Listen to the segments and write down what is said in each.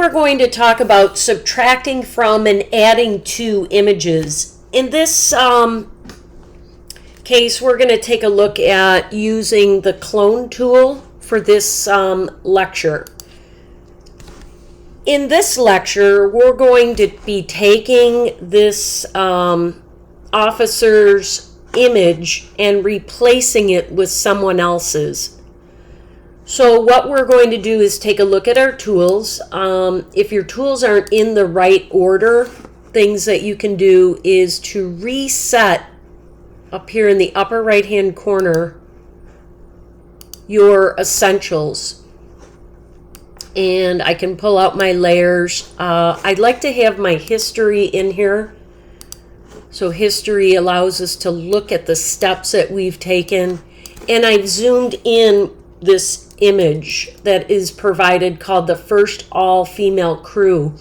We're going to talk about subtracting from and adding to images. In this case, we're going to take a look at using the clone tool for this lecture. In this lecture, we're going to be taking this officer's image and replacing it with someone else's. So what we're going to do is take a look at our tools. If your tools aren't in the right order, things that you can do is to reset up here in the upper right hand corner your essentials. And I can pull out my layers. I'd like to have my history in here. So history allows us to look at the steps that we've taken. And I've zoomed in this image that is provided called the first all-female crew.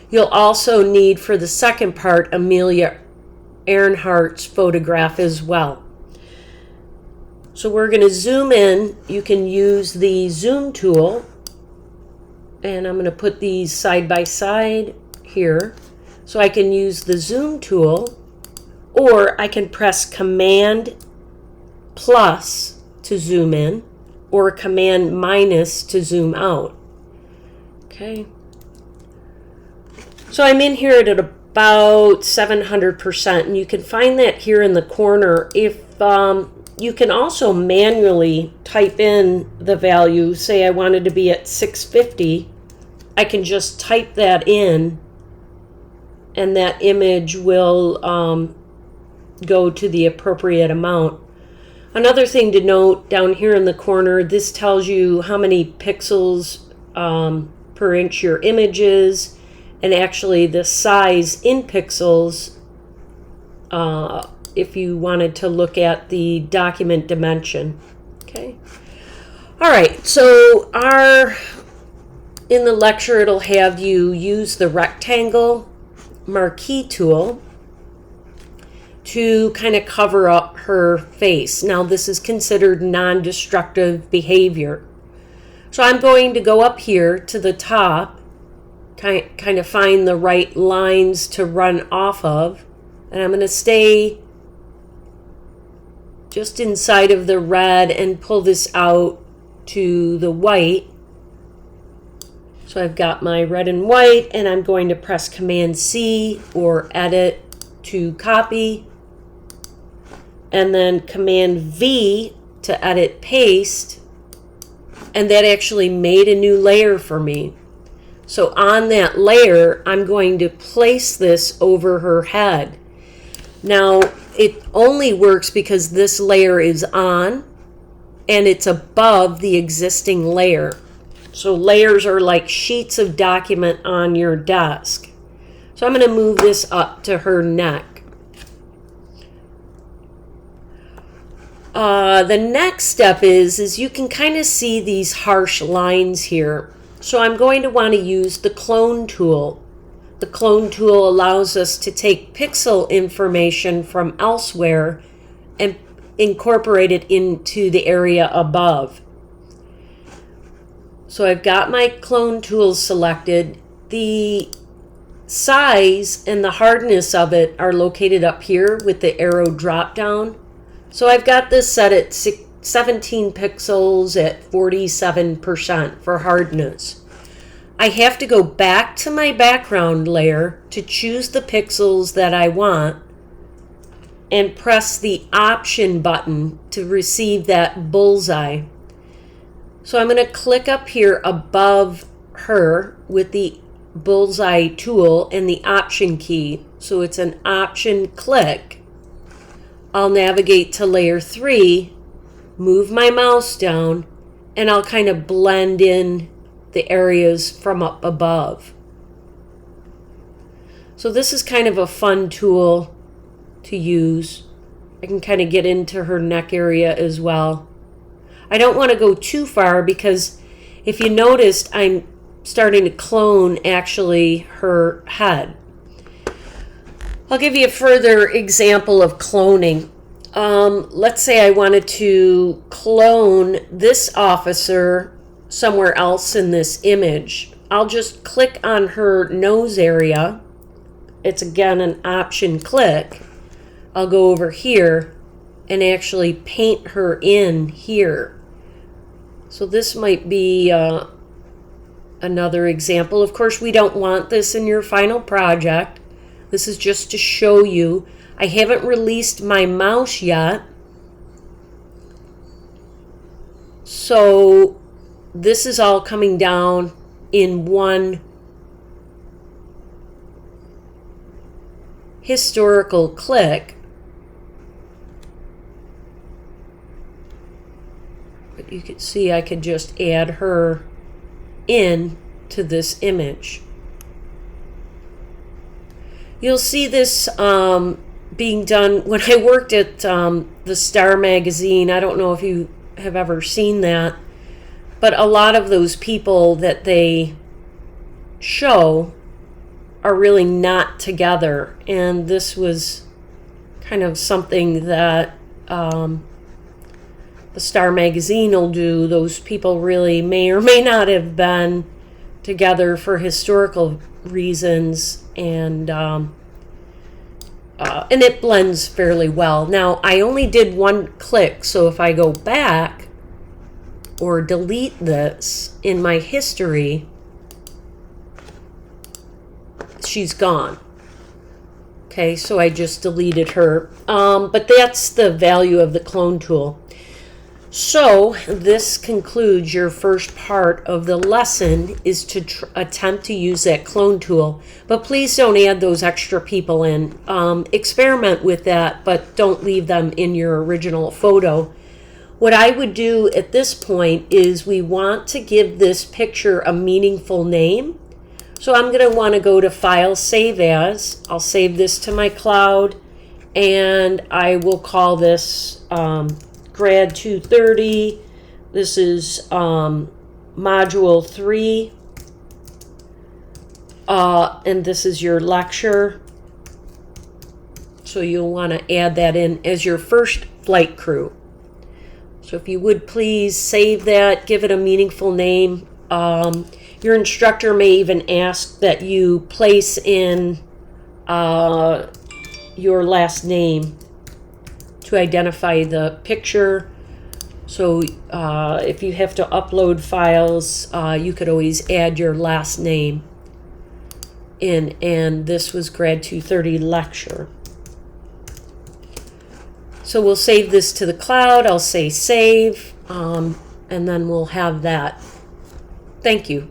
You'll also need for the second part Amelia Earhart's photograph as well. So we're going to zoom in. You can use the zoom tool, and I'm going to put these side by side here. So I can use the zoom tool, or I can press Command plus to zoom in, or Command minus to zoom out. Okay. So I'm in here at about 700%, and you can find that here in the corner. If you can also manually type in the value, say I wanted to be at 650, I can just type that in, and that image will go to the appropriate amount. Another thing to note down here in the corner, this tells you how many pixels per inch your image is, and actually the size in pixels if you wanted to look at the document dimension. Okay. All right, so in the lecture it'll have you use the rectangle marquee tool to kind of cover up her face. Now this is considered non-destructive behavior. So I'm going to go up here to the top, kind of find the right lines to run off of, and I'm going to stay just inside of the red and pull this out to the white. So I've got my red and white, and I'm going to press Command C or Edit to copy, and then Command V to edit paste, and that actually made a new layer for me. So on that layer, I'm going to place this over her head. Now, it only works because this layer is on and it's above the existing layer. So layers are like sheets of document on your desk. So I'm going to move this up to her neck. The next step is you can kind of see these harsh lines here. So I'm going to want to use the clone tool. The clone tool allows us to take pixel information from elsewhere and incorporate it into the area above. So I've got my clone tool selected. The size and the hardness of it are located up here with the arrow drop down. So I've got this set at 17 pixels at 47% for hardness. I have to go back to my background layer to choose the pixels that I want and press the Option button to receive that bullseye. So I'm going to click up here above her with the bullseye tool and the Option key. So it's an Option click. I'll navigate to layer 3, move my mouse down, and I'll kind of blend in the areas from up above. So this is kind of a fun tool to use. I can kind of get into her neck area as well. I don't want to go too far because if you noticed, I'm starting to clone actually her head. I'll give you a further example of cloning. Let's say I wanted to clone this officer somewhere else in this image. I'll just click on her nose area. It's again an option click. I'll go over here and actually paint her in here. So this might be another example. Of course, we don't want this in your final project. This is just to show you. I haven't released my mouse yet. So this is all coming down in one historical click. But you can see I could just add her in to this image. You'll see this being done when I worked at the Star magazine. I don't know if you have ever seen that, but a lot of those people that they show are really not together, and this was kind of something that the Star magazine will do. Those people really may or may not have been together for historical reasons, and it blends fairly well. Now, I only did one click, so if I go back or delete this in my history, she's gone. Okay, so I just deleted her. But that's the value of the clone tool. So this concludes your first part of the lesson, is to attempt to use that clone tool. But please don't add those extra people in. Experiment with that, but don't leave them in your original photo. What I would do at this point is we want to give this picture a meaningful name. So I'm going to want to go to File, Save As. I'll save this to my cloud, and I will call this Grad 230. This is Module 3. And this is your lecture. So you'll want to add that in as your first flight crew. So if you would please save that, give it a meaningful name. Your instructor may even ask that you place in your last name to identify the picture. So if you have to upload files, you could always add your last name in. And this was Grad 230 lecture. So we'll save this to the cloud. I'll say save, and then we'll have that. Thank you.